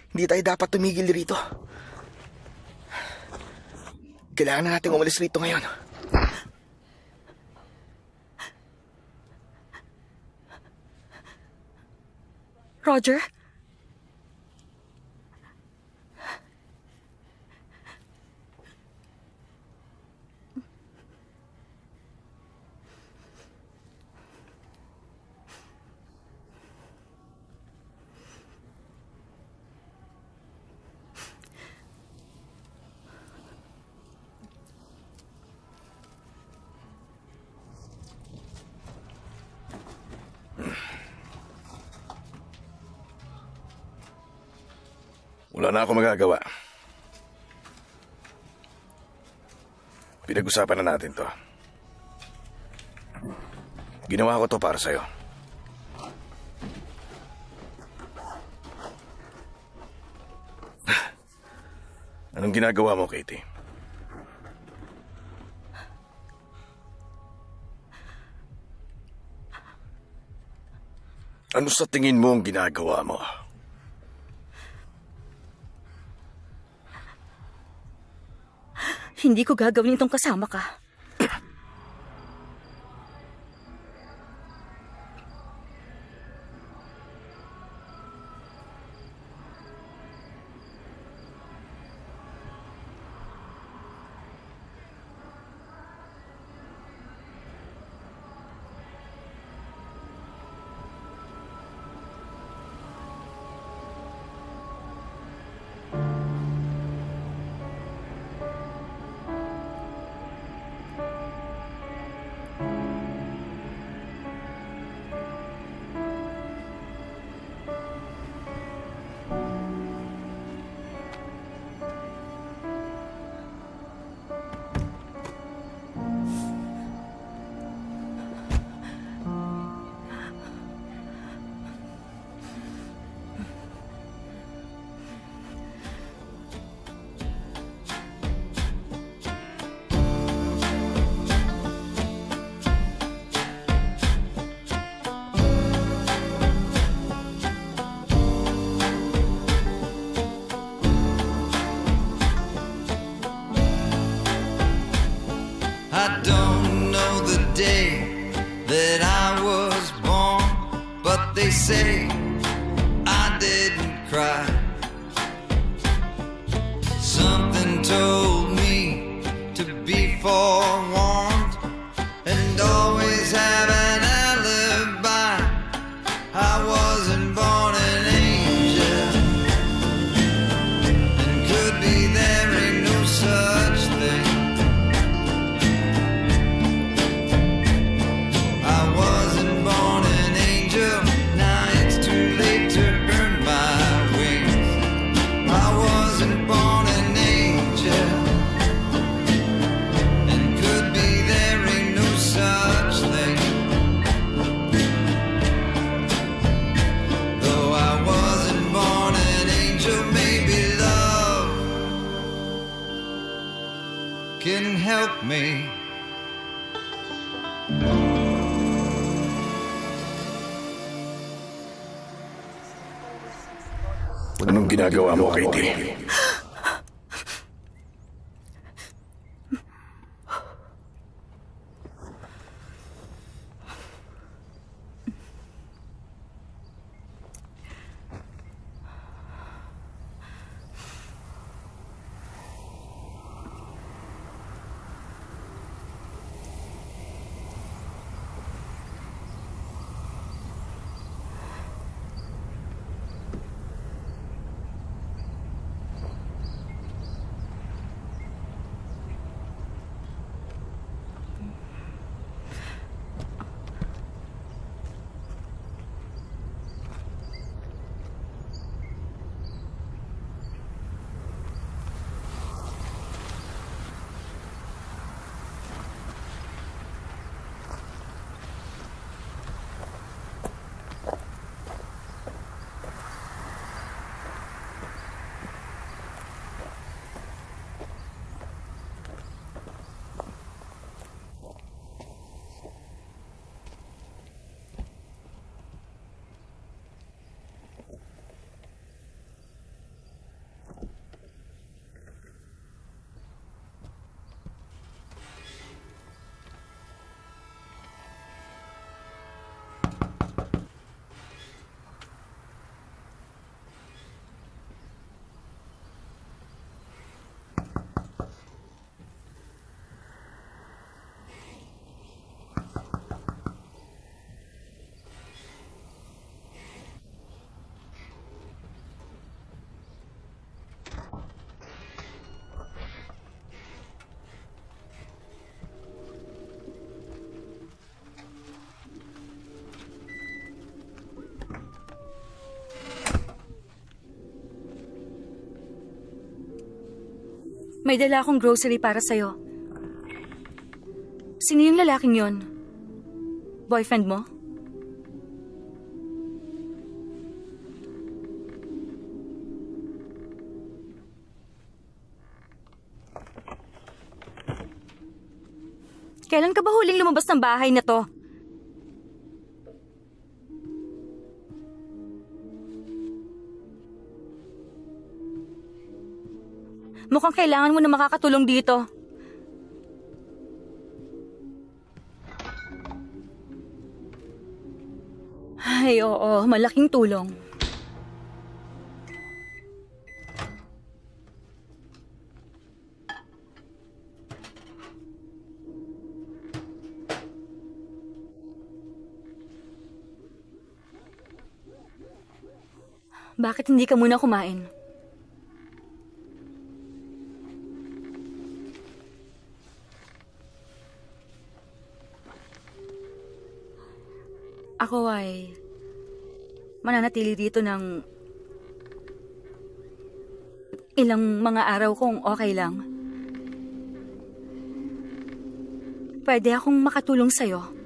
Hindi tayo dapat tumigil rito. Kailangan na natin umalis rito ngayon. Roger? Wala na ako magagawa. Pinag-usapan na natin to. Ginawa ko to para sa'yo. Anong ginagawa mo, Katie? Ano sa tingin mo ang ginagawa mo? Hindi ko gagawin itong kasama ka. I don't know the day that I was born, but they say I didn't cry. Something told me to be forewarned and always have an alibi. I wasn't born an angel, and could be there ain't no such thing. I wasn't born an angel, now it's too late to earn my wings. I wasn't born an angel, and could be there ain't no such thing. Though I wasn't born an angel, maybe love can help me. Anong ginagawa mo, Katie? May dala akong grocery para sa'yo. Sino yung lalaking yon? Boyfriend mo? Kailan ka ba huling lumabas ng bahay na to? Mukhang kailangan mo na makakatulong dito. Ay, oo. Malaking tulong. Bakit hindi ka muna kumain? Ako ay mananatili dito ng ilang mga araw kung okay lang. Pwede akong makatulong sa'yo.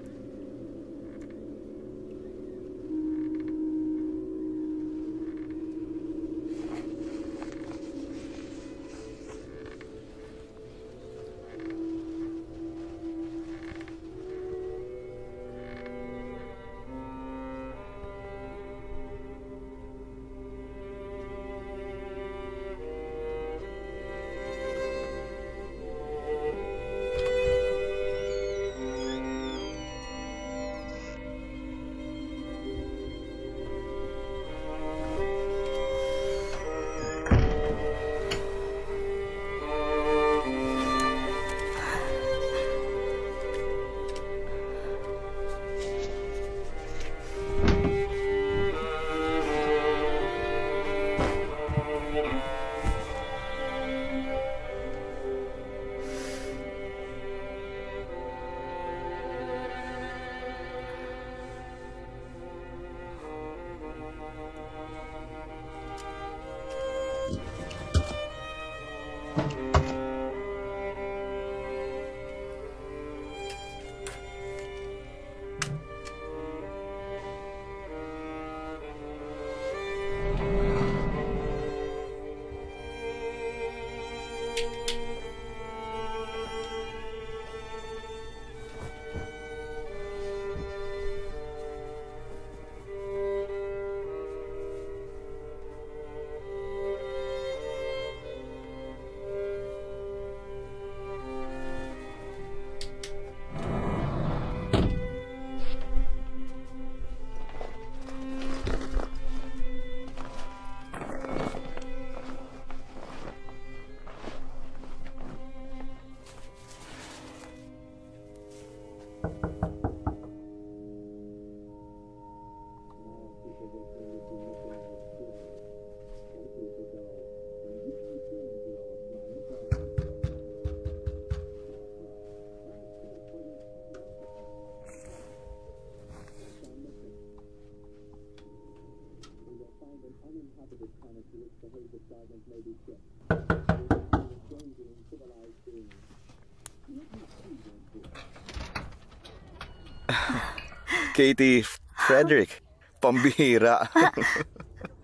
Katie, Frederick, pambihira.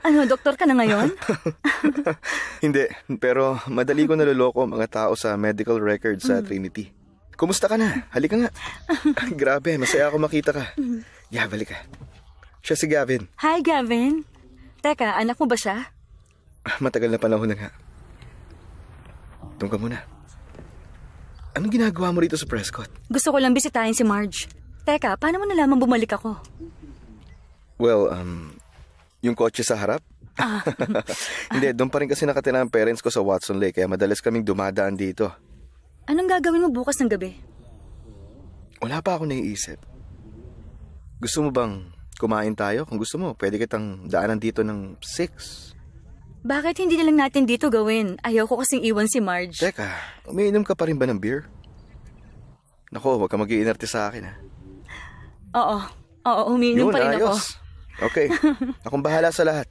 Ano, doktor ka na ngayon? Hindi, pero madali ko naloloko ang mga tao sa medical record sa Trinity. Kumusta ka na? Halika nga. Grabe, masaya ako makita ka. Yeah, balik ka. Siya si Gavin. Hi, Gavin. Teka, anak mo ba siya? Matagal na panahon na nga. Doon ka muna. Anong ginagawa mo rito sa Prescott? Gusto ko lang bisitahin si Marge. Teka, paano mo nalaman bumalik ako? Well, yung kotse sa harap? Hindi, doon pa rin kasi nakatira ang parents ko sa Watson Lake, kaya madalas kaming dumadaan dito. Anong gagawin mo bukas ng gabi? Wala pa ako naiisip. Gusto mo bang kumain tayo? Kung gusto mo, pwede kitang daanan dito ng 6. Bakit hindi na lang natin dito gawin? Ayaw ko kasing iwan si Marge. Teka, umiinom ka pa rin ba ng beer? Nako, huwag ka mag-iinarte sa akin, ha? Oo, umiinom Yun, pa rin ako. ayos. Okay, akong bahala sa lahat.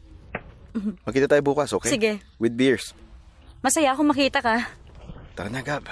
Magkita tayo bukas, okay? Sige. With beers. Masaya akong makita ka. Tara na, Gab.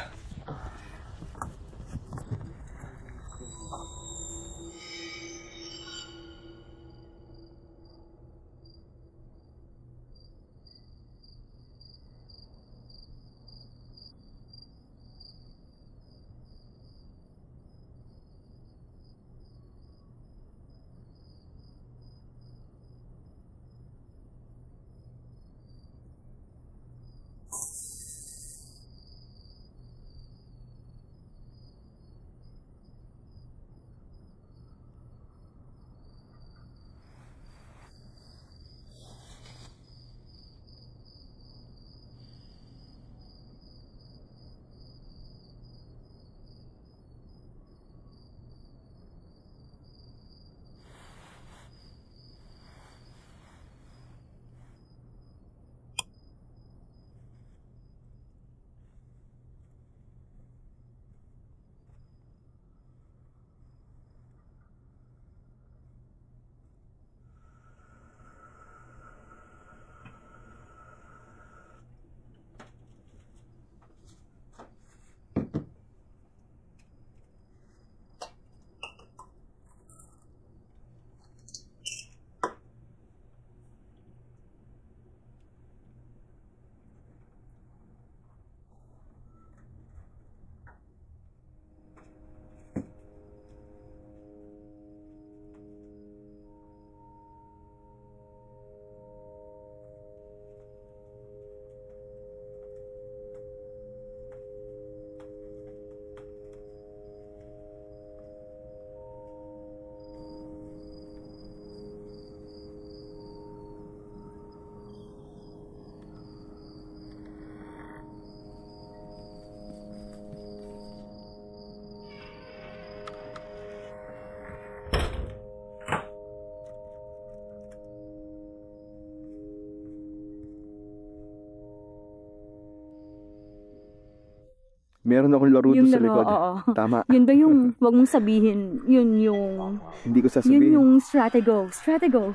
Meron akong laro doon sa likod. Oo. Tama. Yun ba yung, wag mong sabihin, yun yung, Hindi ko sasabihin. yun yung stratego. Stratego.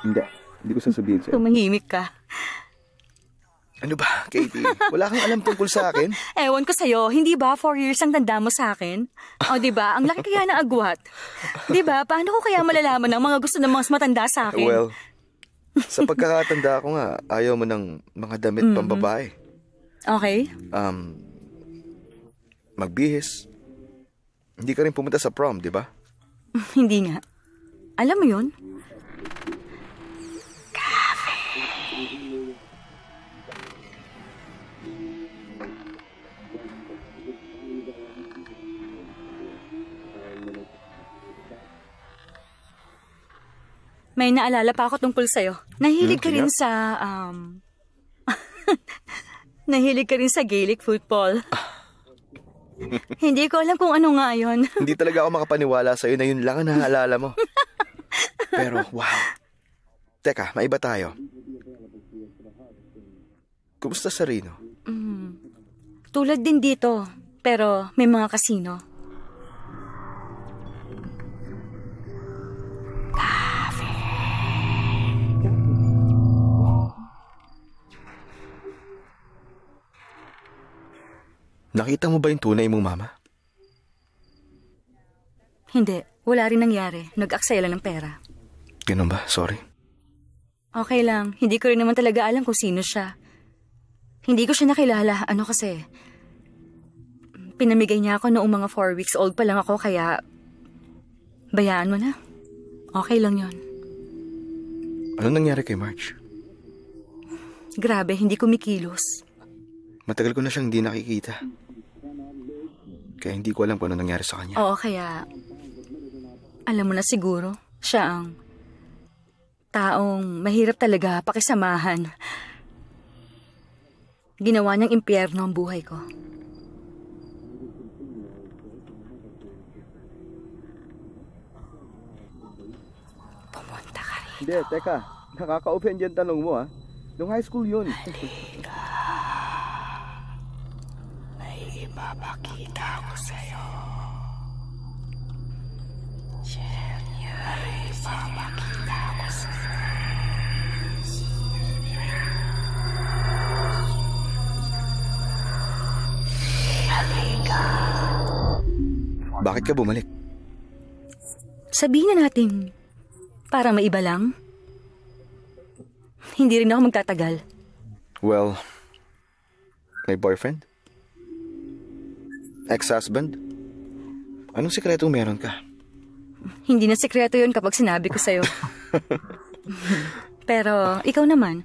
Hindi ko sasabihin sa'yo. Tumahimik ka. Ano ba, Katie? Wala kang alam tungkol sa akin? Ewan ko sa'yo, hindi ba 4 years ang tanda mo sa akin? O diba, ang laki kaya ng agwat. Diba, paano ko kaya malalaman ng mga gusto ng mas matanda sa akin? Well, sa pagkakatanda ko nga, ayaw mo ng mga damit pambabae. Okay. Magbihis. Hindi ka rin pumunta sa prom, di ba? Hindi nga. Alam mo yun? May naalala pa ako tungkol sa'yo. Nahilig ka rin sa, nahilig ka rin sa Gaelic football. Hindi ko alam kung ano nga yun. Hindi talaga ako makapaniwala sa'yo na yun lang ang naaalala mo. Pero, wow. Teka, maiba tayo. Kumusta sa Reno? Tulad din dito, pero may mga kasino. Nakita mo ba yung tunay mong mama? Hindi, wala rin nangyari. Nag-aksaya lang ng pera. Ganun ba? Sorry. Okay lang, hindi ko rin naman talaga alam kung sino siya. Hindi ko siya nakilala. Ano kasi, pinamigay niya ako noong mga 4 weeks old pa lang ako, kaya bayaan mo na. Okay lang yon. Ano nangyari kay Marge? Grabe, hindi kumikilos. Matagal ko na siyang hindi nakikita. Kaya hindi ko alam kung ano nangyari sa kanya. Oo, kaya alam mo na siguro, siya ang taong mahirap talaga pakisamahan. Ginawa niyang impyerno ang buhay ko. Pumunta ka rin. Hindi, teka. Nakaka-offend yung tanong mo, ha? Nung high school yun. Ipapakita ko sa'yo. Ipapakita ko sa'yo. Bakit ka bumalik? Sabihin na natin, para maiba lang. Hindi rin ako magtatagal. Well, may boyfriend? Ex-husband? Anong sikretong meron ka? Hindi na sikreto yun kapag sinabi ko sa'yo. Pero, ikaw naman.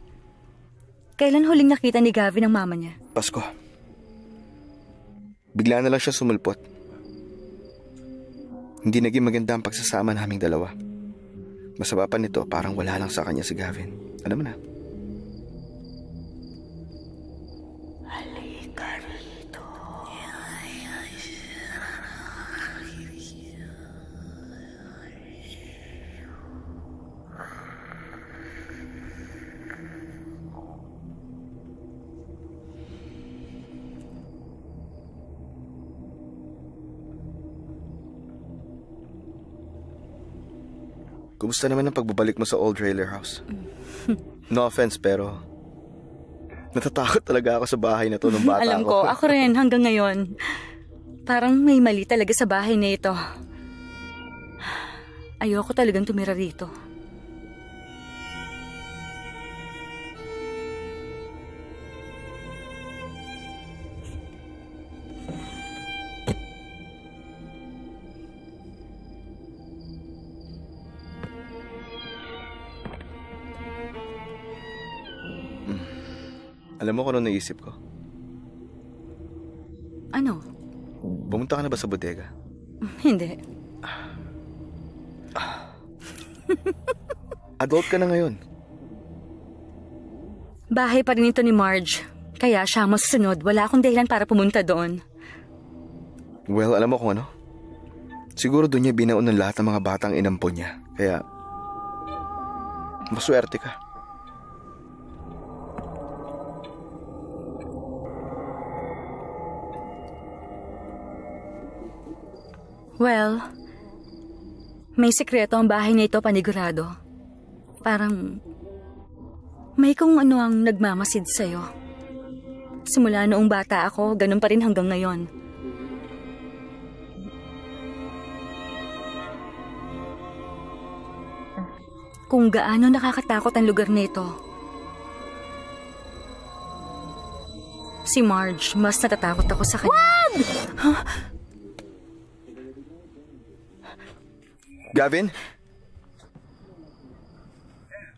Kailan huling nakita ni Gavin ang mama niya? Pasko. Bigla na lang siya sumulpot. Hindi naging maganda ang pagsasama naming dalawa. Masaba pa nito, parang wala lang sa kanya si Gavin. Alam mo na. Halika rito. Kumusta naman ang pagbabalik mo sa old trailer house? No offense, pero natatakot talaga ako sa bahay na to nung bata Alam ako. ko, ako rin hanggang ngayon. Parang may mali talaga sa bahay na ito. Ayoko talagang tumira rito. Alam mo kung ano naisip ko? Ano? Pumunta ka na ba sa bodega? Hindi. Adult ka na ngayon. Bahay pa rin ito ni Marge. Kaya siya ang masusunod. Wala akong dahilan para pumunta doon. Well, alam mo kung ano? Siguro doon niya binaon ng lahat ng mga batang inampon niya. Kaya, maswerte ka. Well, may sikreto ang bahay na ito, panigurado. Parang may kung ano ang nagmamasid sa'yo. Simula noong bata ako, ganun pa rin hanggang ngayon. Kung gaano nakakatakot ang lugar na ito. Si Marge, mas natatakot ako sa kanya. Wag! Huh? Gavin?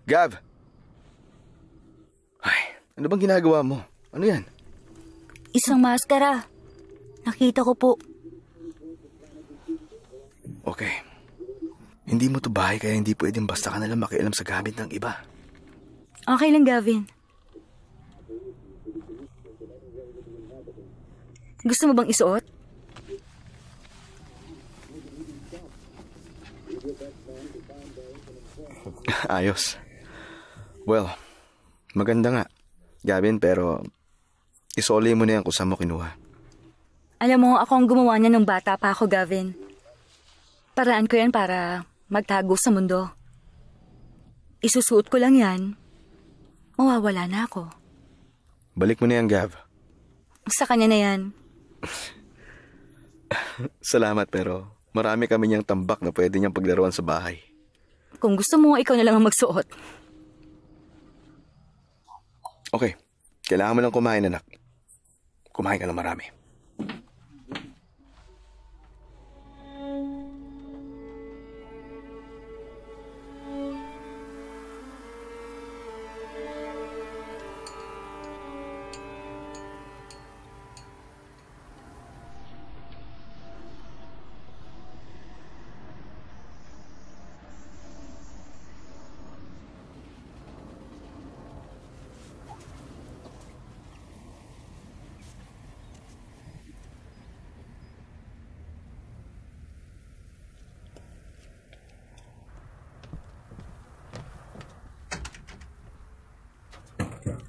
Gav? Ay, ano bang ginagawa mo? Ano yan? Isang maskara. Nakita ko po. Okay. Hindi mo to bahay kaya hindi pwedeng basta ka nalang makialam sa gamit ng iba. Okay lang, Gavin. Gusto mo bang isuot? Ayos. Well, maganda nga, Gavin, pero isoli mo na yan kung saan mo kinuha. Alam mo, ako ang gumawa niya nung bata pa ako, Gavin. Paraan ko yan para magtago sa mundo. Isusuot ko lang yan, mawawala na ako. Balik mo na yan, Gav. Sa kanya na yan. Salamat, pero marami kami niyang tambak na pwede niyang paglaruan sa bahay. Kung gusto mo, ikaw na lang ang magsuot. Okay, kailangan mo lang kumain, anak. Kumain ka ng marami.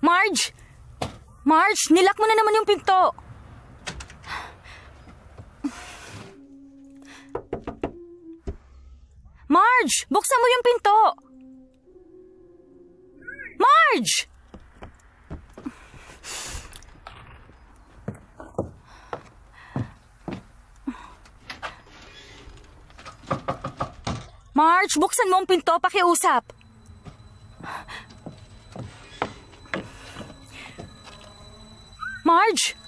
Marge! Marge, nilak mo na naman yung pinto. Marge, buksan mo yung pinto. Marge! Marge, buksan mo ang pinto, pakiusap. Marge!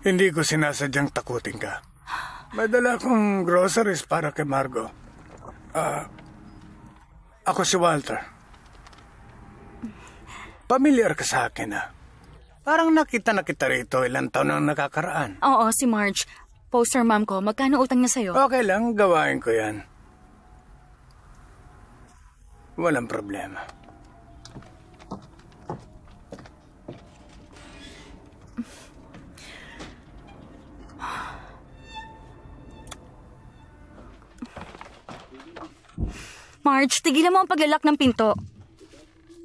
Hindi ko sinasadyang takutin ka. May dala akong groceries para kay Margo. Ako si Walter. Pamilyar ka sa akin, ha? Parang nakita na kita rito ilang taon ang nakakaraan. Oo, si Marge. Poster mom ko, magkano utang niya sa'yo? Okay lang, gawain ko yan. Walang problema. Marge, tigilan mo ang paglalak ng pinto.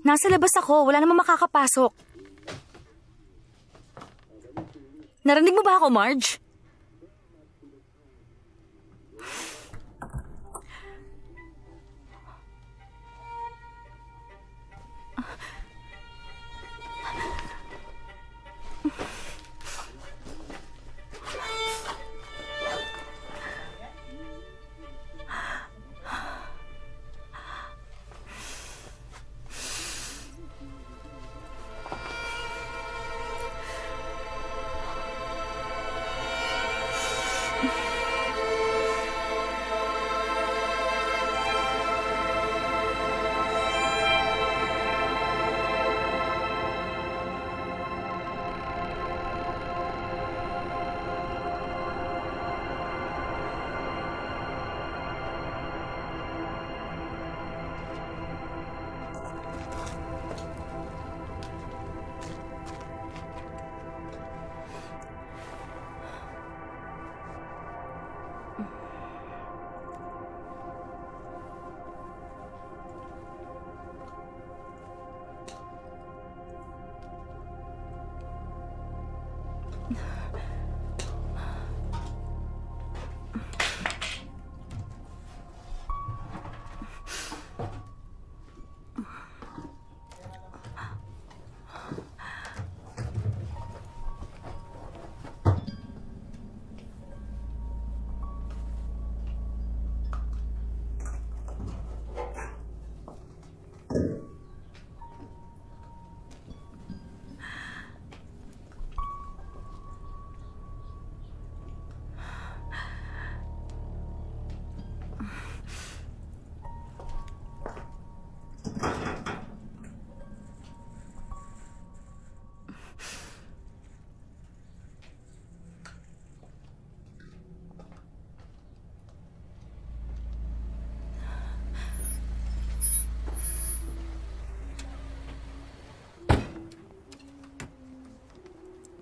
Nasa labas ako, wala namang makakapasok. Narinig mo ba ako, Marge?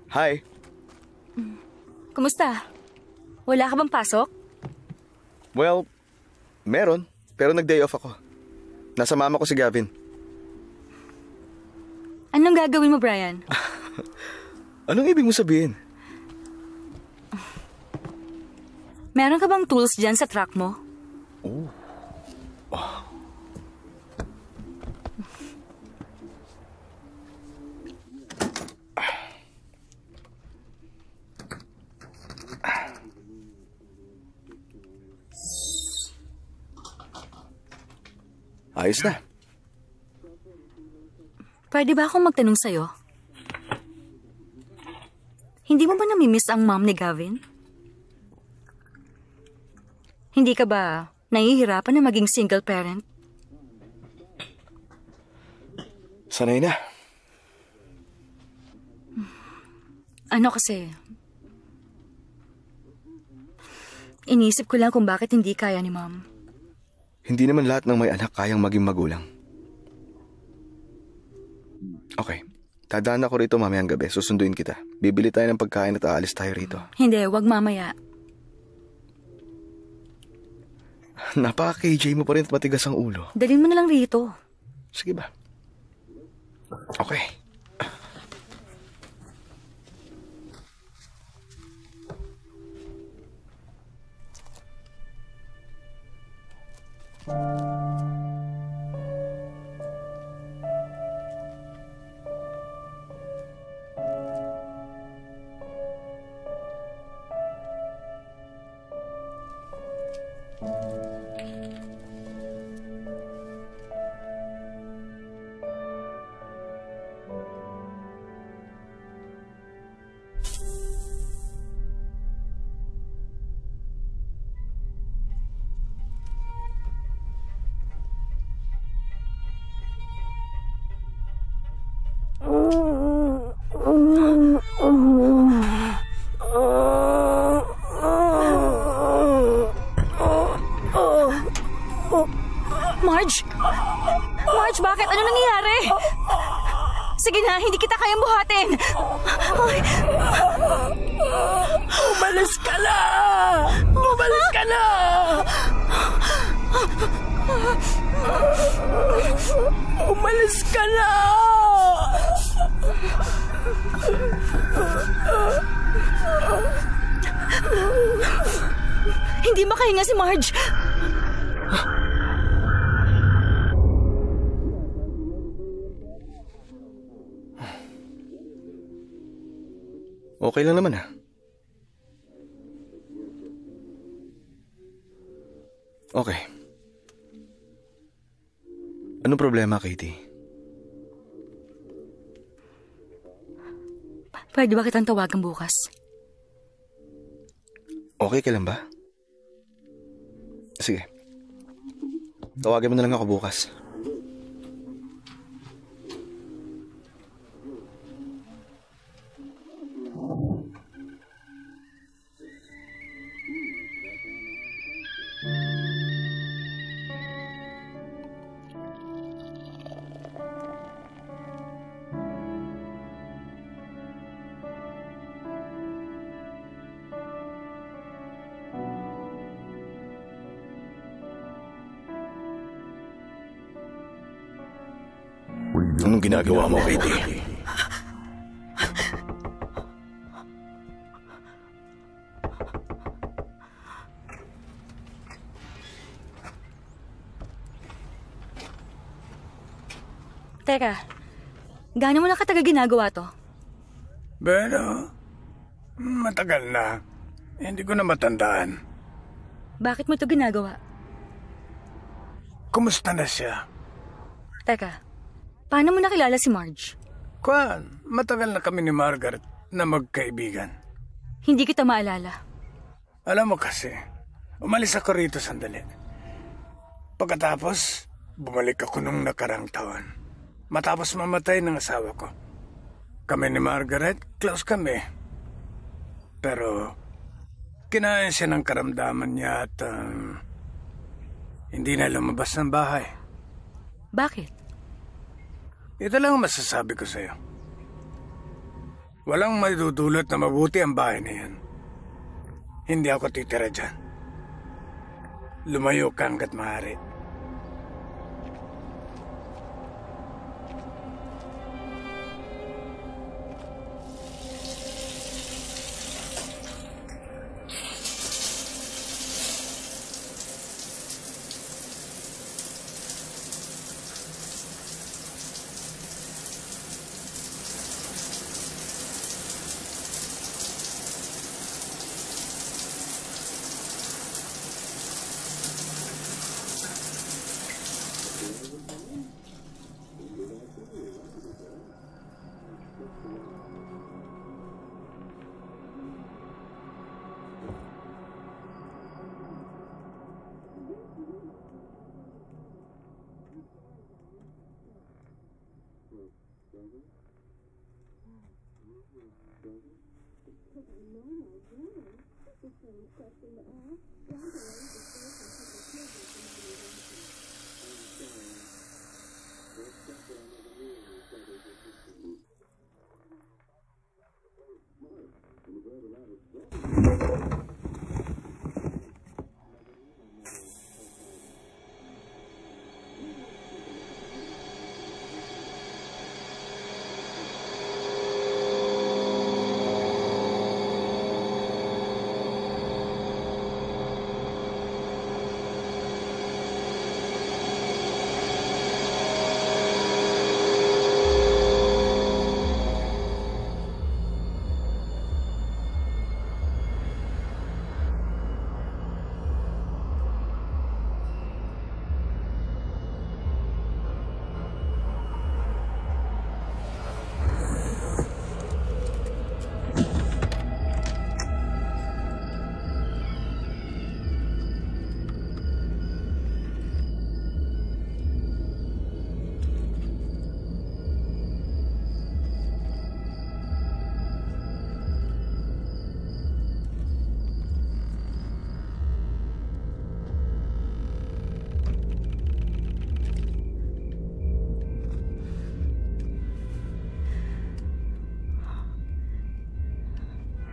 Hi. Kumusta? Wala ka bang pasok? Well, meron. Pero nag-day off ako. Nasa mama ko si Gavin. Anong gagawin mo, Brian? Anong ibig mo sabihin? Meron ka bang tools dyan sa truck mo? Oh. Ayos na. Pwede ba akong magtanong sa'yo? Hindi mo ba namimiss ang mom ni Gavin? Hindi ka ba nahihirapan na maging single parent? Sanay na. Ano kasi? Inisip ko lang kung bakit hindi kaya ni mom. Hindi naman lahat ng may anak kayang maging magulang. Okay. Dadaan ako rito mamayang gabi. Susunduin kita. Bibili tayo ng pagkain at aalis tayo rito. Hindi, wag mamaya. Napaka-KJ mo pa rin at matigas ang ulo. Dalhin mo na lang rito. Sige ba? Okay. Marge, bakit? Ano nangyayari? Sige na, hindi kita kayang buhatin. Ay. Umalis ka na! Umalis ka na! Umalis ka na! Hindi makahinga si Marge. Okay lang naman Okay. Anong problema, Katie? Pwede ba kitang tawagan bukas? Okay ka lang ba? Sige. Tawagin mo na lang ako bukas. Anong ginagawa mo, Katie? Teka, gaano mo na katagal ginagawa to? Pero, matagal na. Hindi ko na matandaan. Bakit mo to ginagawa? Kumusta na siya? Teka, paano mo nakilala si Marge? Matagal na kami ni Margaret na magkaibigan. Hindi kita maalala. Alam mo kasi, umalis ako rito sandali. Pagkatapos, bumalik ako nung nakarang taon. Matapos mamatay ng asawa ko. Kami ni Margaret, close kami. Pero, kinain siya ng karamdaman niya at hindi na lumabas ng bahay. Bakit? Ito lang ang masasabi ko sa'yo. Walang maidudulot na mabuti ang bahay na yan. Hindi ako titira dyan. Lumayo ka hanggat maaari.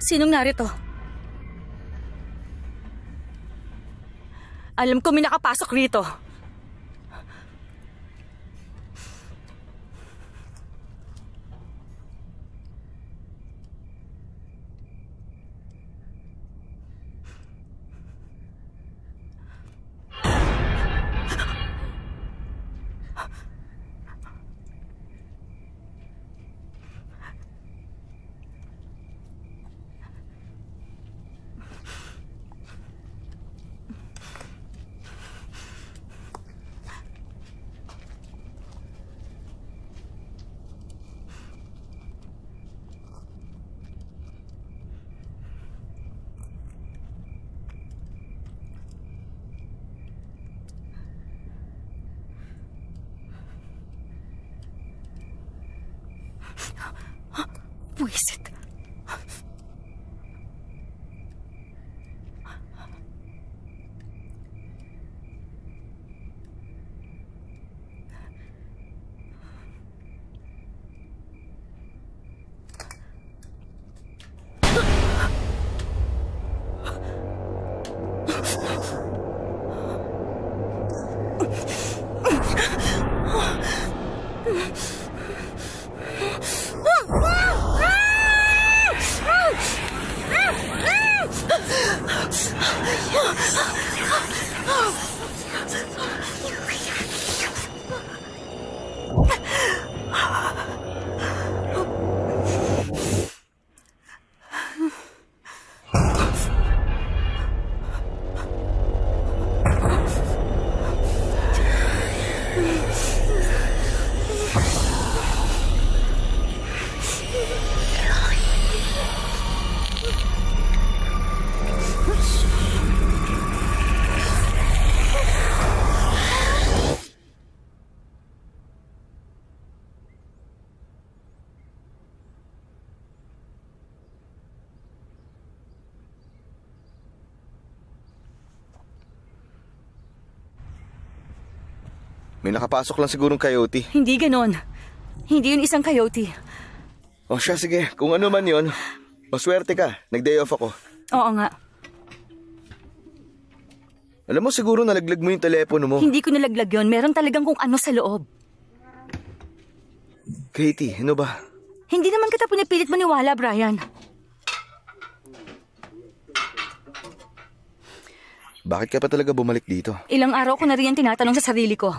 Sinong narito? Alam ko may nakapasok rito. Buisit. May nakapasok lang sigurong coyote. Hindi ganon. Hindi yun isang coyote. O siya, sige. Kung ano man yun, maswerte ka. Nag-day off ako. Oo nga. Alam mo, siguro nalaglag mo yung telepono mo. Hindi ko nalaglag yun. Meron talagang kung ano sa loob. Katie, ano ba? Hindi naman kita pinipilit maniwala, Brian. Bakit ka pa talaga bumalik dito? Ilang araw ko na riyan tinatanong sa sarili ko.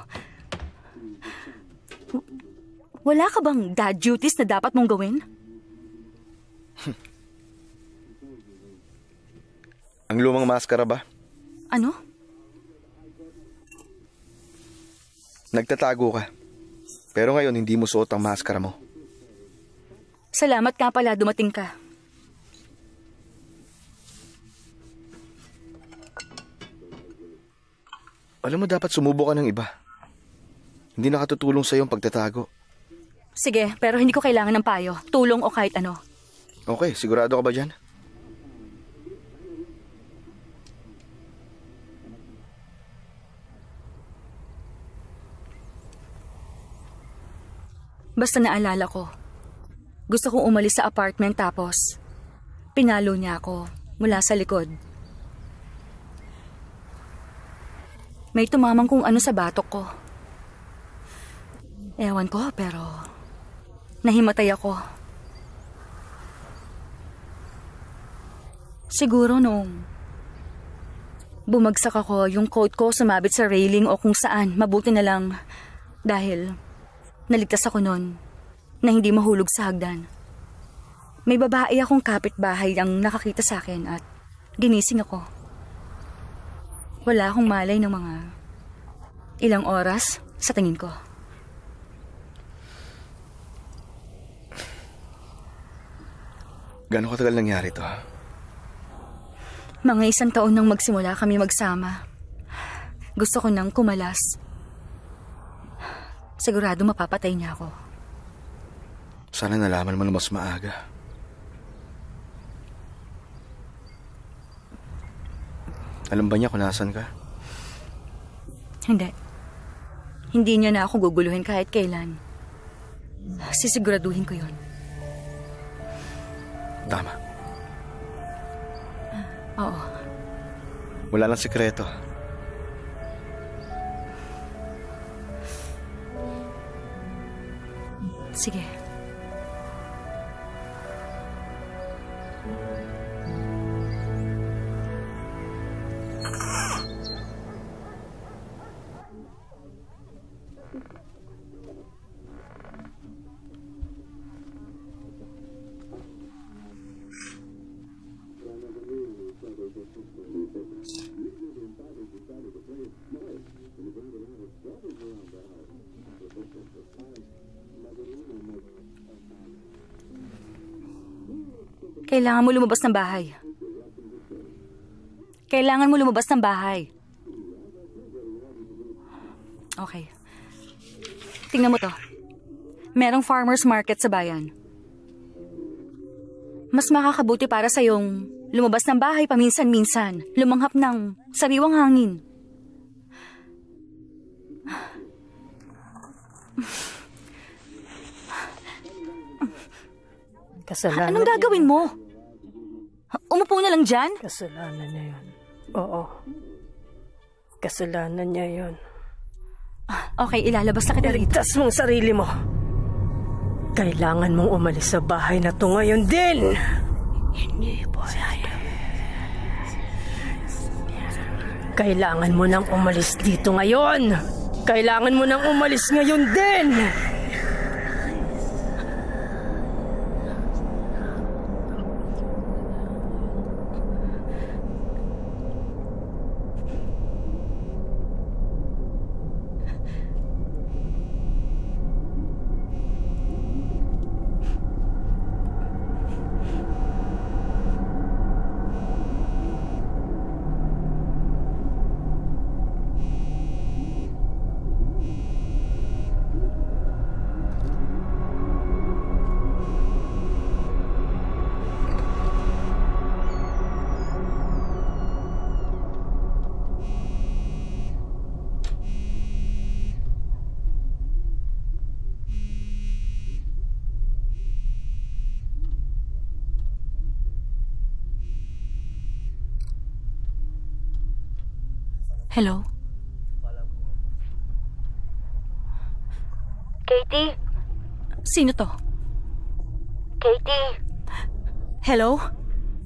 Wala ka bang dad duties na dapat mong gawin? Ang lumang maskara ba? Ano? Nagtatago ka. Pero ngayon hindi mo suot ang maskara mo. Salamat nga pala dumating ka. Alam mo, dapat sumubo ka ng iba. Hindi nakatutulong sa'yo ang pagtatago. Sige, pero hindi ko kailangan ng payo. Tulong o kahit ano. Okay, sigurado ka ba dyan? Basta naalala ko. Gusto kong umalis sa apartment tapos pinalo niya ako mula sa likod. May tumamang kung ano sa batok ko. Ewan ko, pero nahimatay ako. Siguro nung bumagsak ako, yung coat ko sumabit sa railing o kung saan. Mabuti na lang dahil naligtas ako nun na hindi mahulog sa hagdan. May babae akong kapitbahay ang nakakita sa akin at ginising ako. Wala akong malay ng mga ilang oras sa tingin ko. Gano'ng katagal nangyari to? Mga 1 taon nang magsimula kami magsama. Gusto ko nang kumalas. Sigurado mapapatay niya ako. Sana nalaman mo na mas maaga. Alam ba niya kung nasan ka? Hindi. Hindi niya na ako guguluhin kahit kailan. Sisiguraduhin ko yun. Tama. Oo. Wala lang sikreto. Sige. Kailangan mo lumabas ng bahay. Kailangan mo lumabas ng bahay. Okay. Tingnan mo to. Merong farmer's market sa bayan. Mas makakabuti para sa yung lumabas ng bahay paminsan-minsan, lumanghap ng sariwang hangin. Kasalanan Anong gagawin mo? Umupo na lang dyan? Kasalanan niya yun. Oo. Kasalanan niya yun. Okay, ilalabas na kita rito. Iligtas mong sarili mo. Kailangan mong umalis sa bahay na to ngayon din. Hindi po pwede. Kailangan mo nang umalis dito ngayon. Kailangan mo nang umalis ngayon din. Hello? Katie? Sino to? Katie? Hello?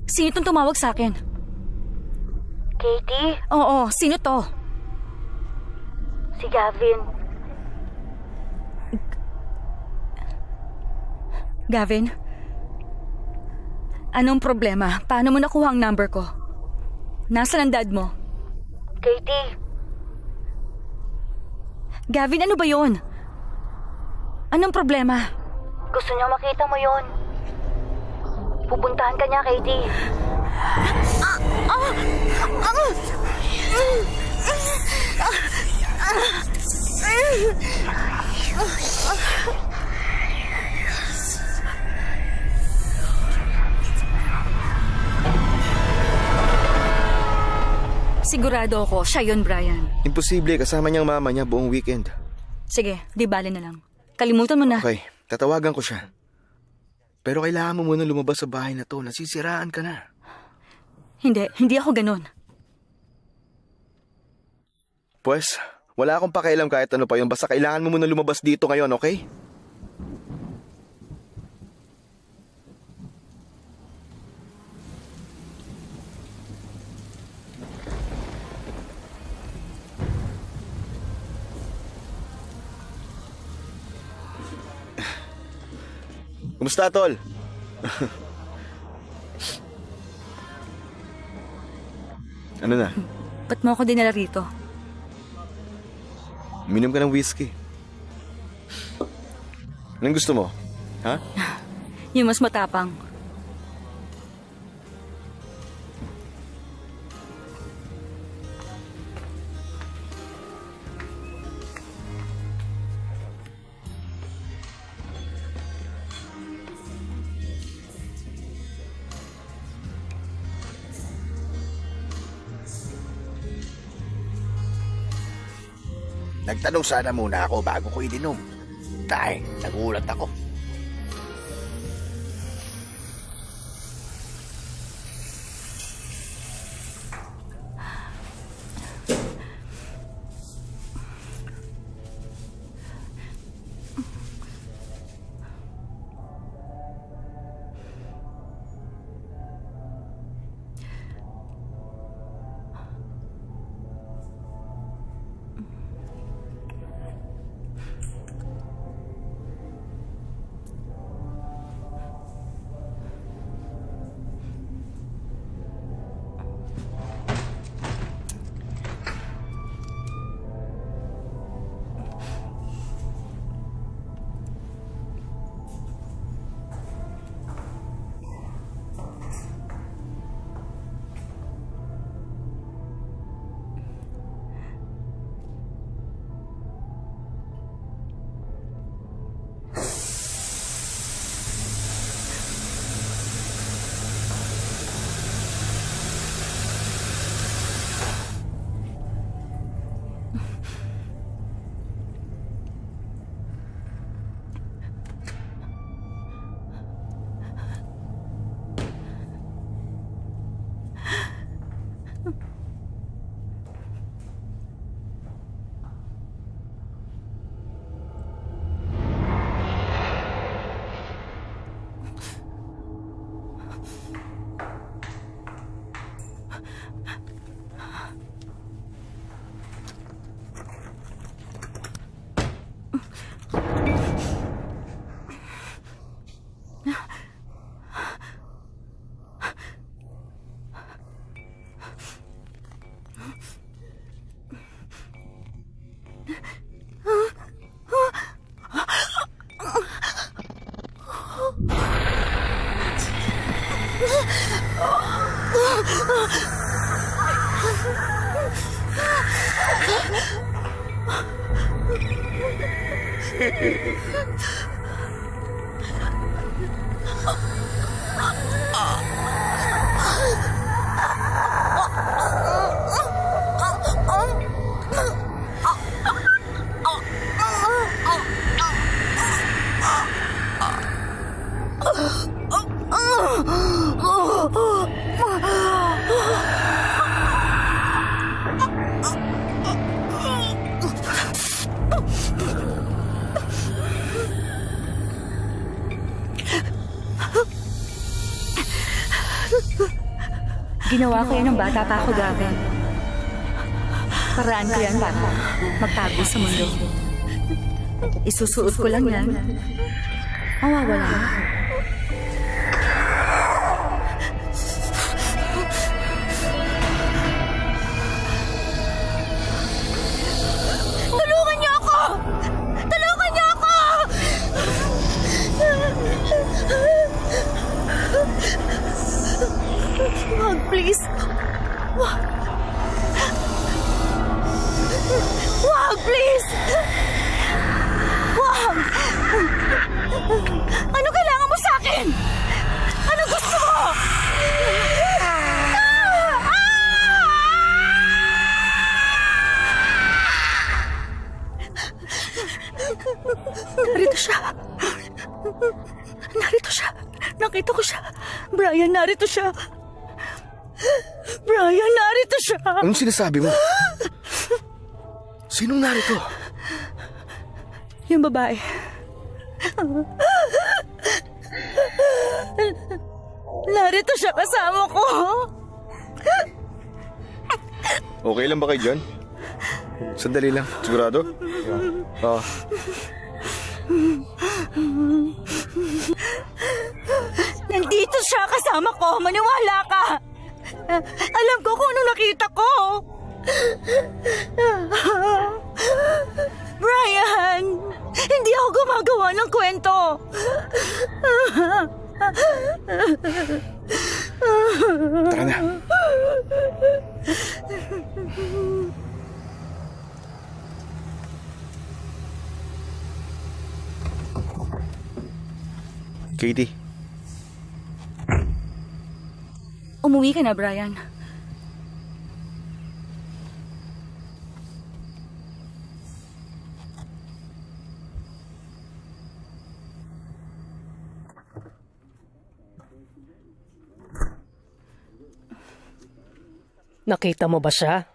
Sino tong tumawag sa akin? Katie? Oo, sino to? Si Gavin. Gavin? Anong problema? Paano mo nakuha ang number ko? Nasaan ang dad mo? Katie? Gavin, ano ba yon? Anong problema? Gusto niya makita mo yon. Pupuntahan ka niya, Katie. Sigurado ako, siya yun, Brian. Imposible, kasama niyang mama niya buong weekend. Sige, di bale na lang. Kalimutan mo na. Okay, tatawagan ko siya. Pero kailangan mo muna lumabas sa bahay na to. Nasisiraan ka na. Hindi ako ganun. Pues, wala akong pakialam kahit ano pa yun. Basta kailangan mo muna lumabas dito ngayon, okay? Kumusta, tol? Ano na? Ba't mo ako dinala rito? Uminom ka ng whiskey. Anong gusto mo? Ha? Yung mas matapang. Nagtanong sana muna ako bago ko ininom. Dahil nagulat ako. Ginawa ko yan ng bata pa ako, Gavin. Paraan ko yan para magtago sa mundo. Isusuot ko lang yan. Mawawala na. Tulungan niyo ako! Tulungan niyo ako! Wag, please. Wag. Wag, please. Wag. Ano kailangan mo sa akin? Ano gusto mo? Narito siya. Narito siya. Nakita ko siya. Brian, narito siya. Brian, narito siya. Anong sinasabi mo? Sinong narito? Yung babae. Narito siya kasama ko. Okay lang ba kayo dyan? Sandali lang. Sigurado? Oo. Nandito siya kasama ko. Maniwala ka. Alam ko kung ano nakita ko. Brian, hindi ako gumagawa ng kwento. Tara na. Katie. Umuwi ka na, Brian. Nakita mo ba siya?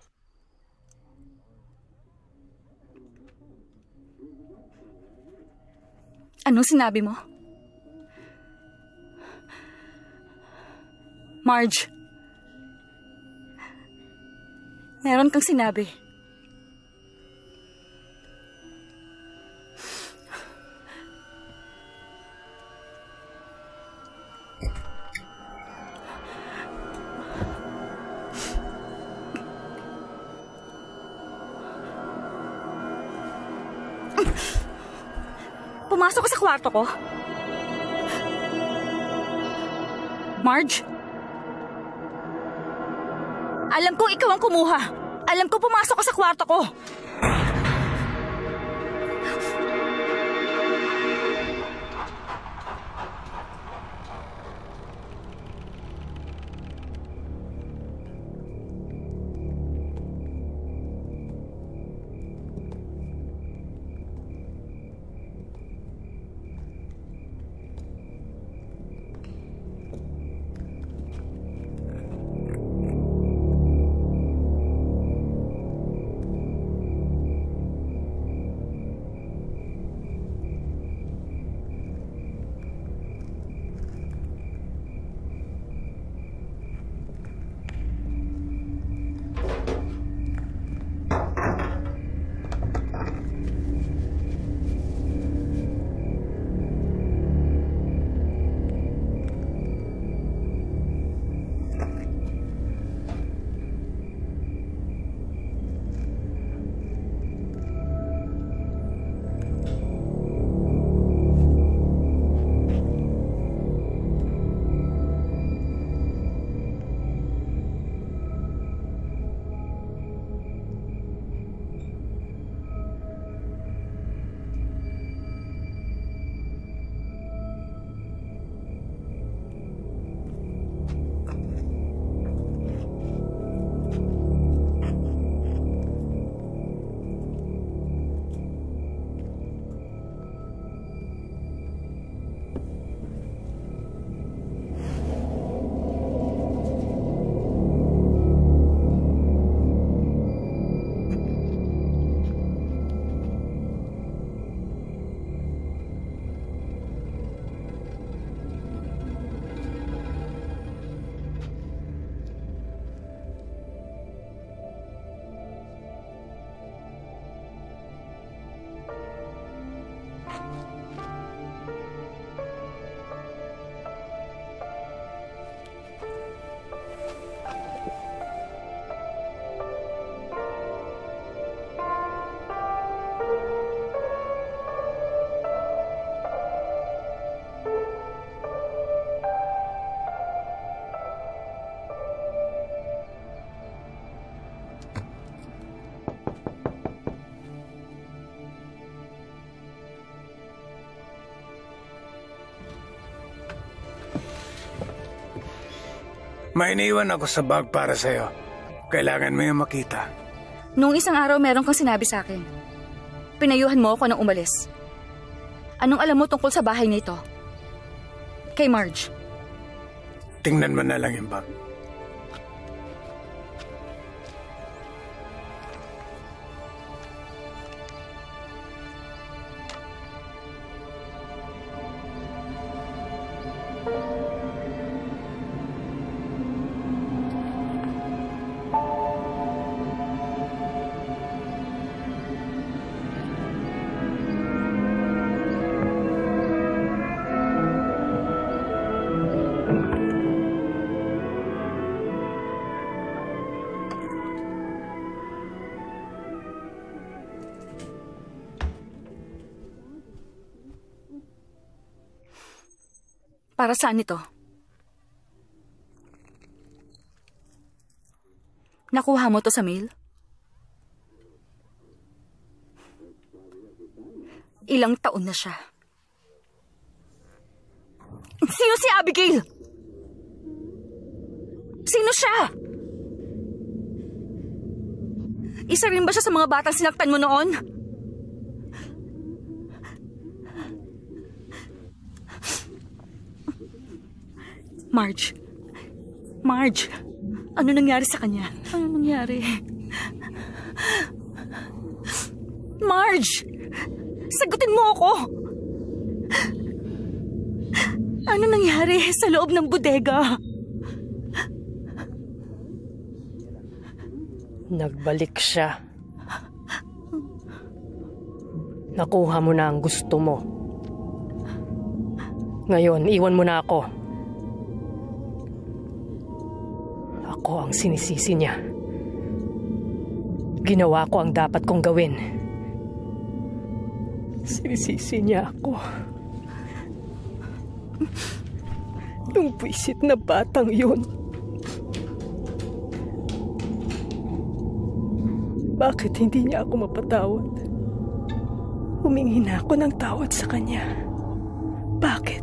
Anong sinabi mo? Marge, meron kang sinabi. Pumasok ka sa kwarto ko? Marge? Alam kong ikaw ang kumuha. Alam ko pumasok ka sa kwarto ko. May iniwan ako sa bag para sa'yo. Kailangan mo yung makita. Nung isang araw meron kang sinabi sa akin. Pinayuhan mo ako nang umalis. Anong alam mo tungkol sa bahay na ito? Kay Marge. Tingnan mo na lang yung bag. Para saan ito? Nakuha mo to sa mail? Ilang taon na siya. Sino si Abigail? Sino siya? Isa rin ba siya sa mga batang sinaktan mo noon? Marge, ano nangyari sa kanya? Ano nangyari? Marge, sagutin mo ako. Ano nangyari sa loob ng bodega? Nagbalik siya. Nakuha mo na ang gusto mo. Ngayon, iwan mo na ako. Ako ang sinisisi niya. Ginawa ko ang dapat kong gawin. Sinisisi niya ako. Yung buwisit na batang yun. Bakit hindi niya ako mapatawad? Humingi na ako ng tawad sa kanya. Bakit?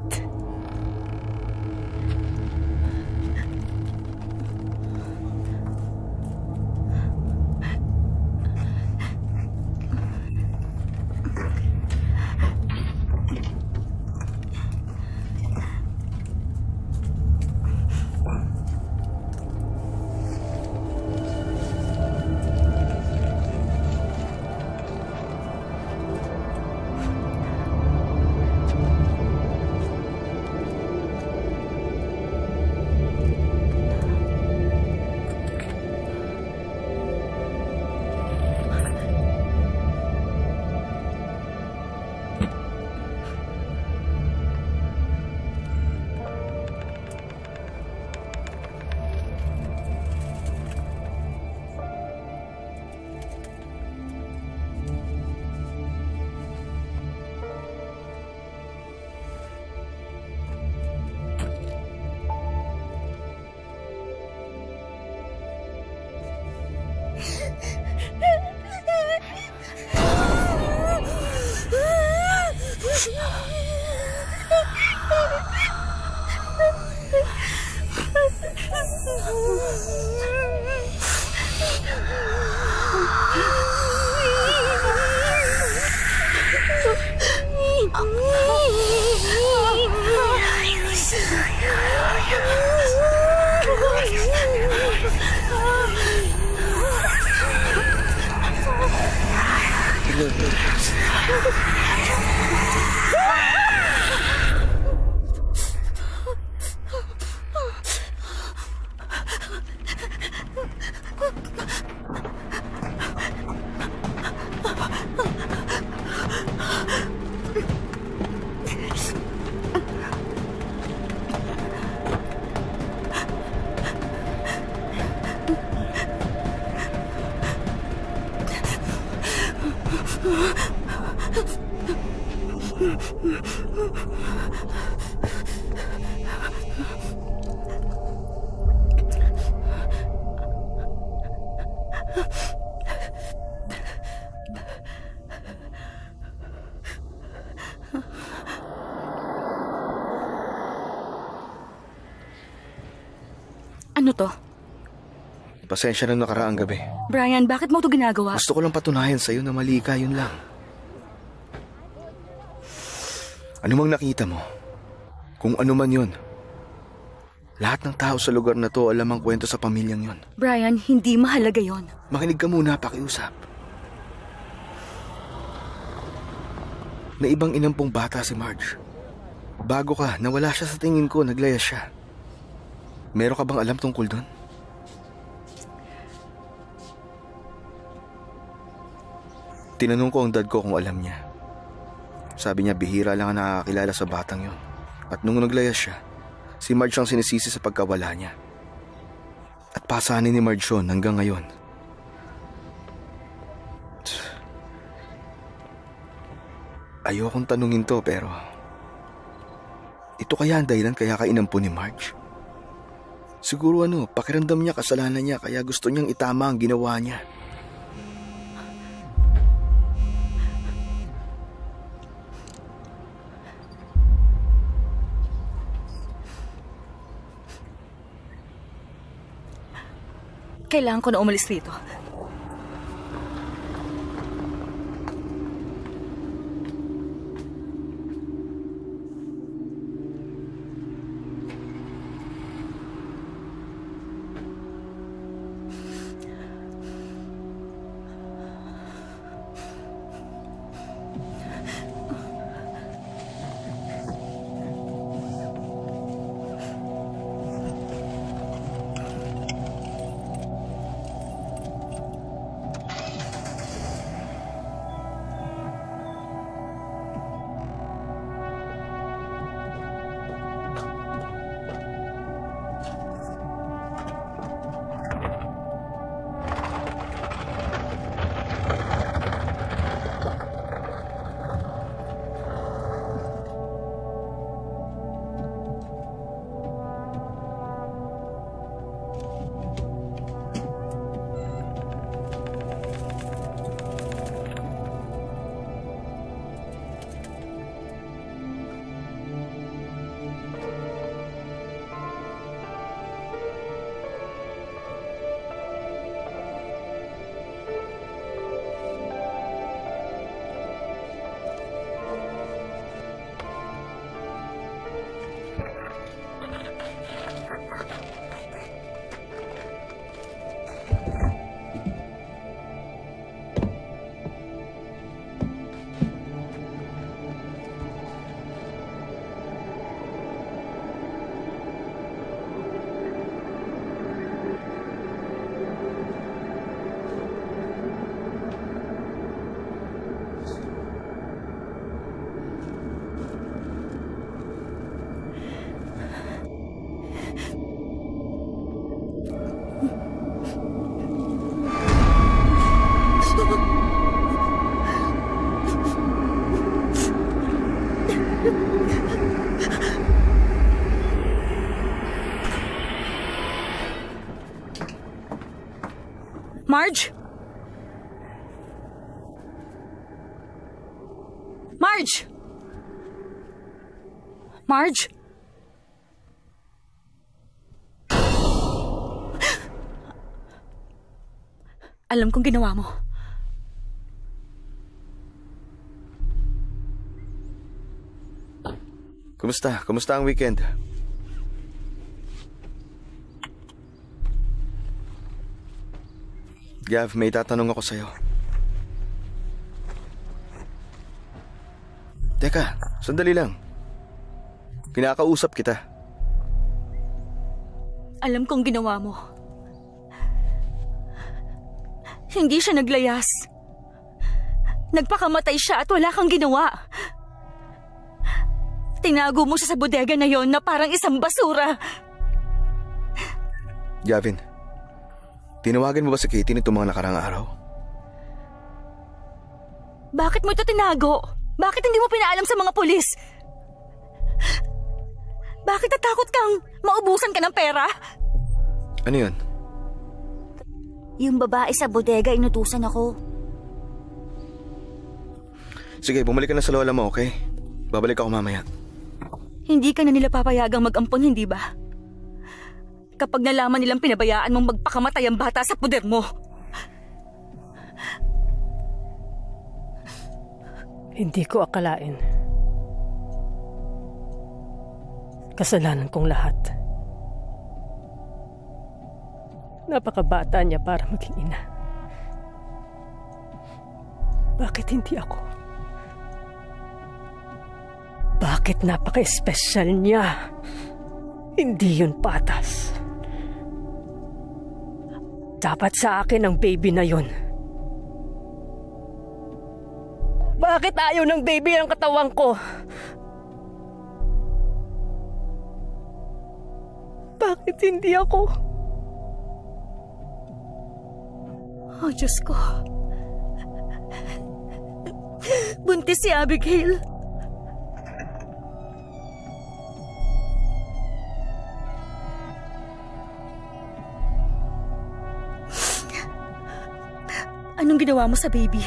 Ano to? Pasensya na nakaraang gabi. Brian, bakit mo ito ginagawa? Gusto ko lang patunayan sa'yo na mali ka, yun lang. Ano mang nakita mo, kung ano man yun, lahat ng tao sa lugar na to alam ang kwento sa pamilyang yun. Brian, hindi mahalaga yon. Makinig ka muna, pakiusap. Na ibang inampong bata si Marge. Bago ka, nawala siya sa tingin ko, naglayas siya. Meron ka bang alam tungkol doon? Tinanong ko ang dad ko kung alam niya. Sabi niya bihira lang ang nakakilala sa batang yon. At nung naglayas siya, si Marge ang sinisisi sa pagkawala niya. At pasanin ni Marge yun hanggang ngayon. Ayokong tanungin to pero ito kaya ang dahilan kaya ka inampun ni Marge? Siguro pakiramdam niya kasalanan niya kaya gusto niyang itama ang ginawa niya. Kailangan ko na umalis rito. Marge? Marge? Marge? Alam kong ginawa mo. Kumusta? Kumusta ang weekend? Gav, may tatanong ako sa'yo. Teka, sandali lang. Kinakausap kita. Alam kong ginawa mo. Hindi siya naglayas. Nagpakamatay siya at wala kang ginawa. Tinago mo siya sa bodega na yon na parang isang basura. Gavin, tinawagan mo ba si Katie nitong mga nakarang araw? Bakit mo ito tinago? Bakit hindi mo pinaalam sa mga pulis? Bakit natakot kang maubusan ka ng pera? Ano yun? Yung babae sa bodega, inutusan ako. Sige, bumalik ka na sa lola mo, okay? Babalik ako mamaya. Hindi ka na nila papayagang mag-ampon, hindi ba? kapag nalaman nilang pinabayaan mong magpakamatay ang bata sa puder mo. Hindi ko akalain. Kasalanan kong lahat. Napakabata niya para maging ina. Bakit hindi ako? Bakit napaka-espesyal niya? Hindi yun patas. Dapat sa akin ang baby na yun. Bakit ayaw ng baby ang katawan ko? Bakit hindi ako? Oh, Diyos ko. Buntis si Abigail. Anong ginawa mo sa baby?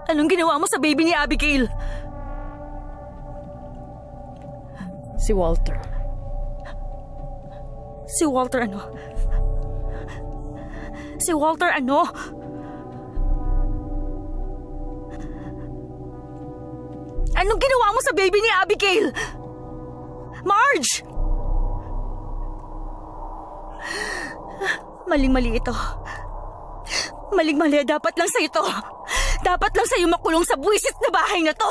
Anong ginawa mo sa baby ni Abigail? Si Walter. Si Walter ano? Si Walter ano? Anong ginawa mo sa baby ni Abigail? Marge! Maling-mali ito. Maling-mali. Dapat lang sa'yo ito. Dapat lang sa'yo makulong sa buwisit na bahay na to.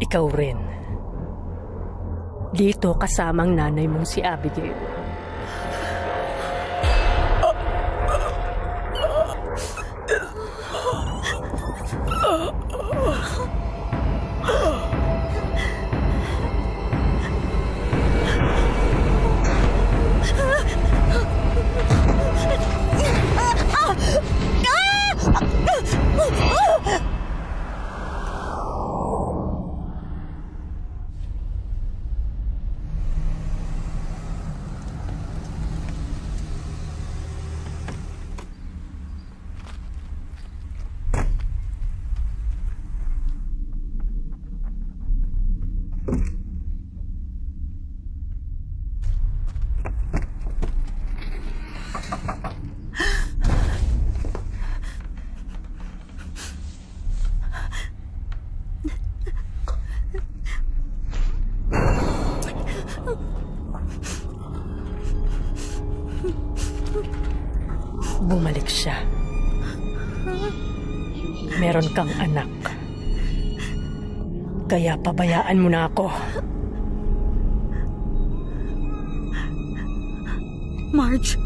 Ikaw rin. Dito kasamang nanay mong si Abigail. Bumalik siya. Meron kang anak. Kaya pabayaan mo na ako. Marge.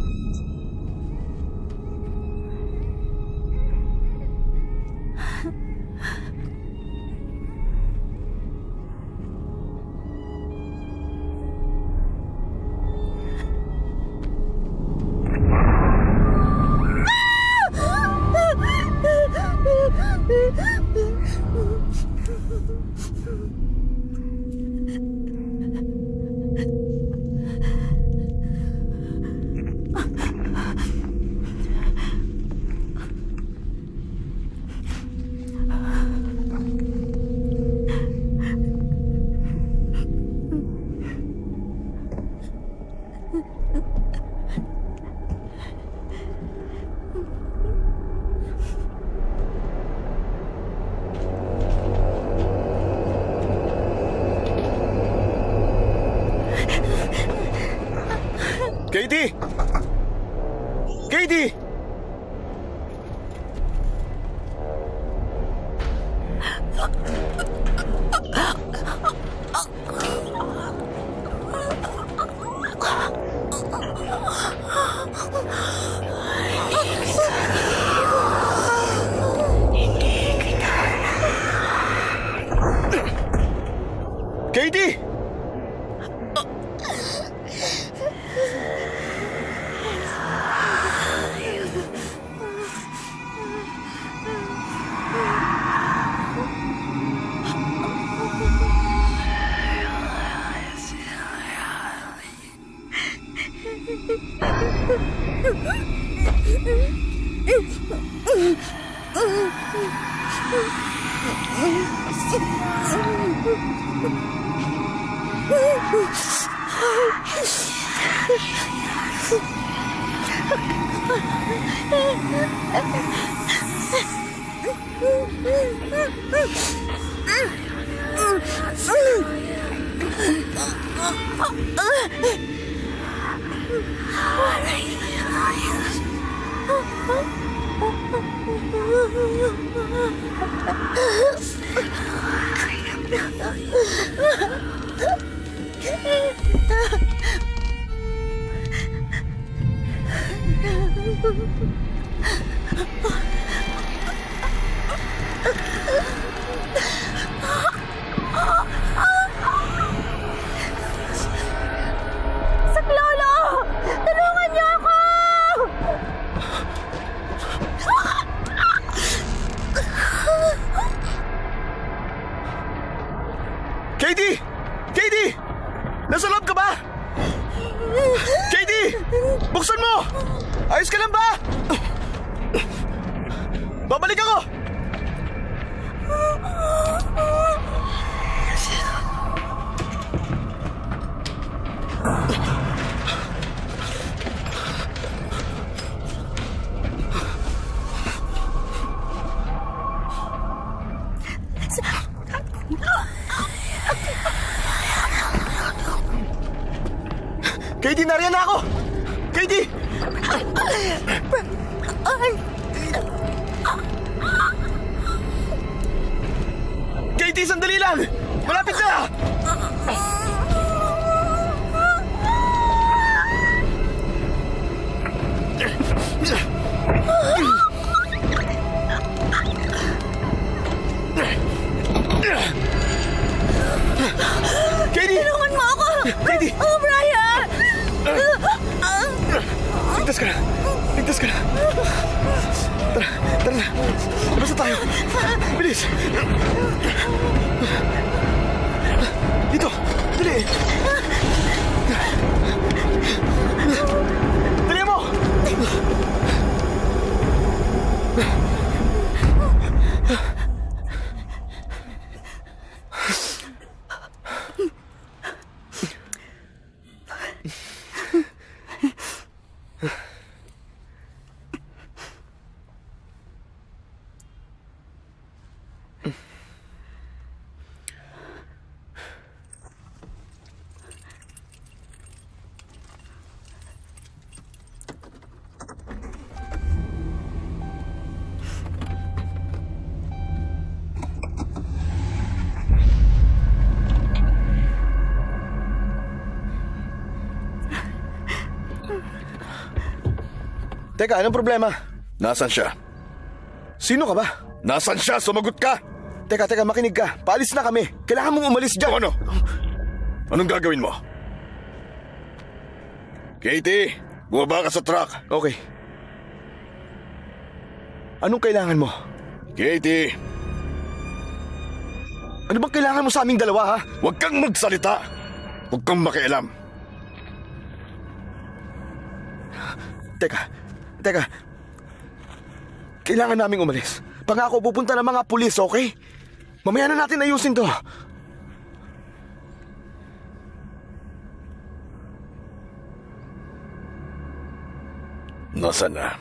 Katie! Katie! Katie! Saklolo! Tulungan niyo ako! Katie! Katie! Nasa loob ka ba? Katie! Buksan mo! Ayos ka lang ba? Babalik ako! Katie, nariyan na ako! Katie! Katie, sandali lang! Malapit na! Katie! Tulungan mo ako! Katie! Oh, Brian! Ligtas ka na! Ligtas ka na! Tara! Tara na! Labas na tayo! Bilis! Dito! Dali! Dali mo! Teka, anong problema? Nasaan siya? Sino ka ba? Nasaan siya? Sumagot ka! Teka, makinig ka. Paalis na kami. Kailangan mong umalis dyan. Ano? Anong gagawin mo? Katie, bumaba ka sa truck. Okay. Anong kailangan mo? Katie, Ano bang kailangan mo sa aming dalawa, ha? huwag kang magsalita. Huwag kang makialam. Teka. Kailangan naming umalis. Pangako, pupunta ng mga pulis, okay? Mamaya na natin ayusin to. Nasaan na?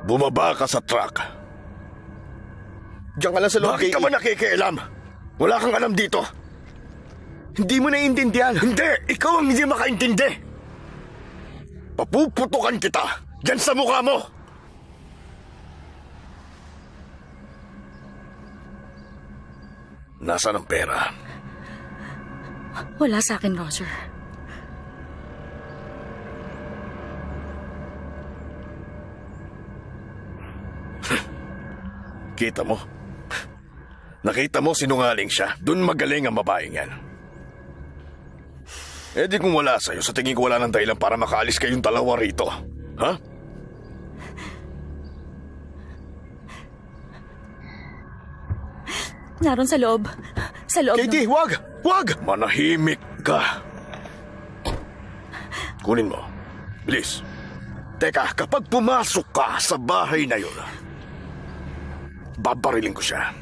Bumaba ka sa truck. Diyan ka lang sa loob. Bakit ka ba nakikialam? Wala kang alam dito. Hindi mo naiintindihan. Hindi! Ikaw ang hindi makaintindi! Papuputukan kita! Diyan sa mukha mo! Nasaan ang pera? Wala sa akin, Roger. Kita mo? Nakita mo sinungaling siya. Doon magaling ang babaeng yan. Eh di kung wala sa'yo, sa tingin ko wala ng dahilan para makaalis kayong dalawa rito. Ha? Naroon sa loob. Sa loob. Katie, wag! Wag! Manahimik ka. Kunin mo. Bilis. Teka, kapag pumasok ka sa bahay na yun, Babariling ko siya.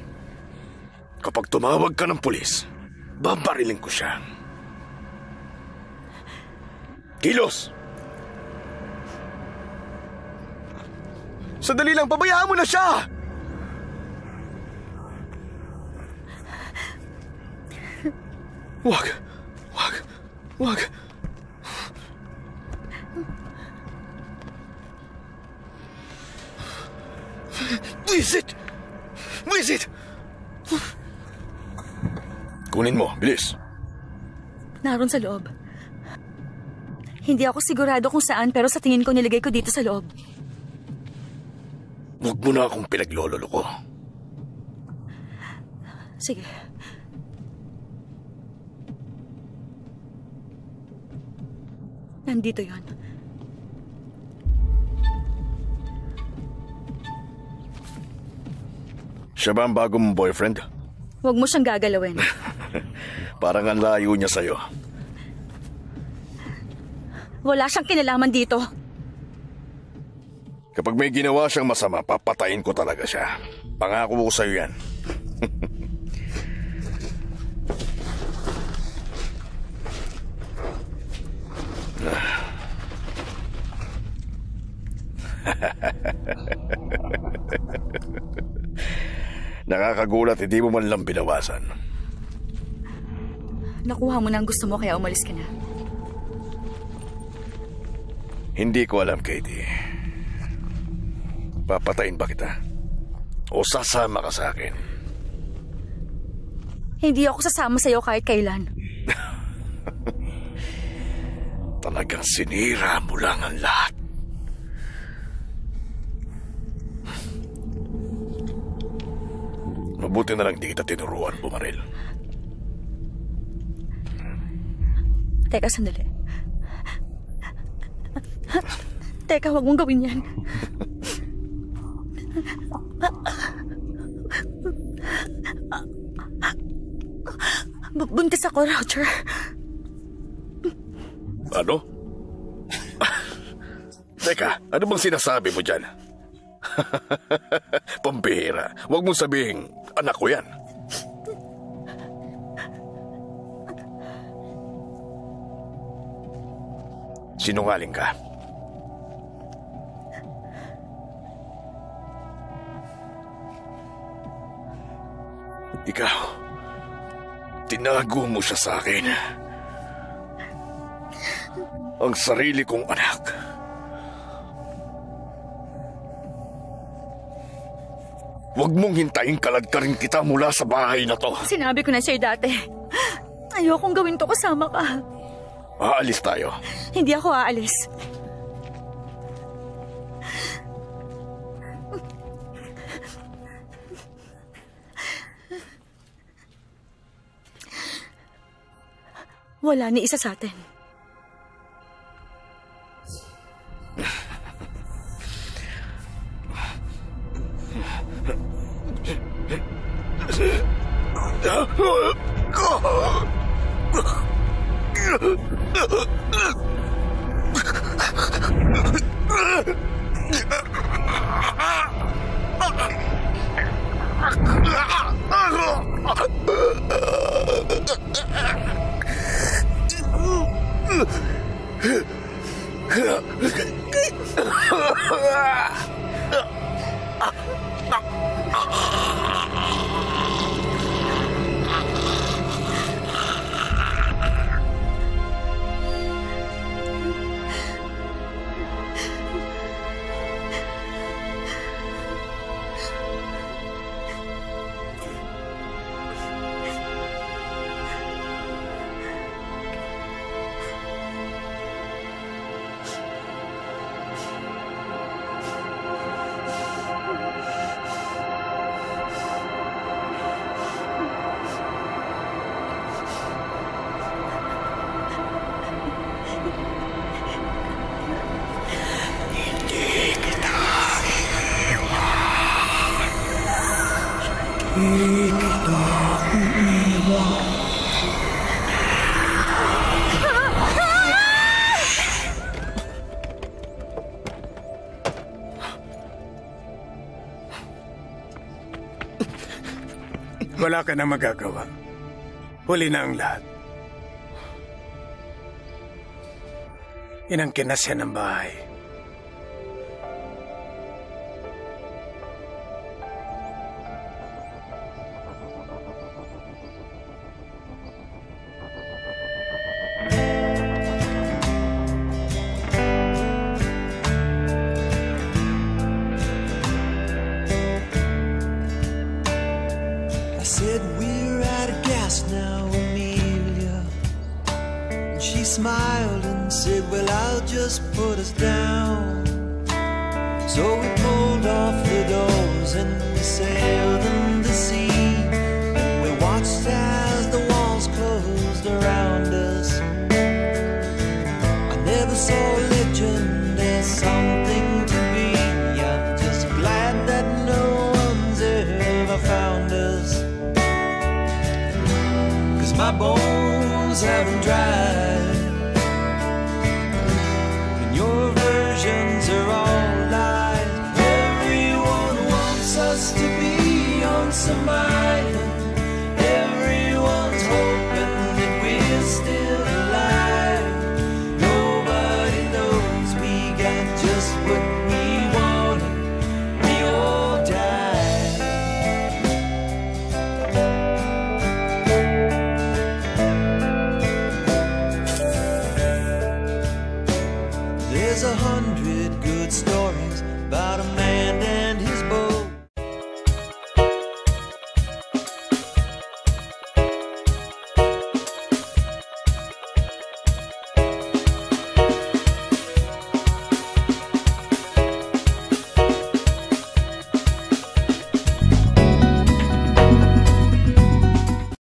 Kapag tumawag ka ng pulis, babariling ko siya. Kilos! Sandali lang, pabayaan mo na siya! Wag. Visit! Kunin mo, bilis. Naroon sa loob. Hindi ako sigurado kung saan pero sa tingin ko nilagay ko dito sa loob. Huwag mo na akong pinaglololo ko. Sige. Nandito yon. Siya ba ang bago mong boyfriend? Huwag mo siyang gagalawin. Parang ang layo niya sa'yo. Wala siyang kinalaman dito. Kapag may ginawa siyang masama, papatayin ko talaga siya. Pangako ko sa'yo yan. Nakakagulat, hindi mo man lang binawasan. Nakuha mo na ang gusto mo kaya umalis ka na. Hindi ko alam, Katie. Papatayin ba kita? O sasama ka sa akin? Hindi ako sasama sa'yo kahit kailan. Talagang sinira mo lang ang lahat. Mabuti na lang di kita tinuruan bumaril. Teka, sandali. Teka, huwag mong gawin yan. Buntis ako, Roger. Ano? Teka, ano bang sinasabi mo dyan? Pambihira. Huwag mong sabihin, anak ko yan. Sinungaling ka. Ikaw, tinago mo siya sa akin. Ang sarili kong anak. Huwag mong hintayin kaladkarin kita mula sa bahay na to. Sinabi ko na sa'yo dati. Ayokong gawin to kasama ka. Aalis tayo. Hindi ako aalis. Wala ni isa sa atin. Wala ka na magagawa. Huli na ang lahat. Yan ang kinasya ng bahay. I said we're out of gas now, Amelia. And she smiled and said, well, I'll just put us down. So we pulled off the doors and we sailed the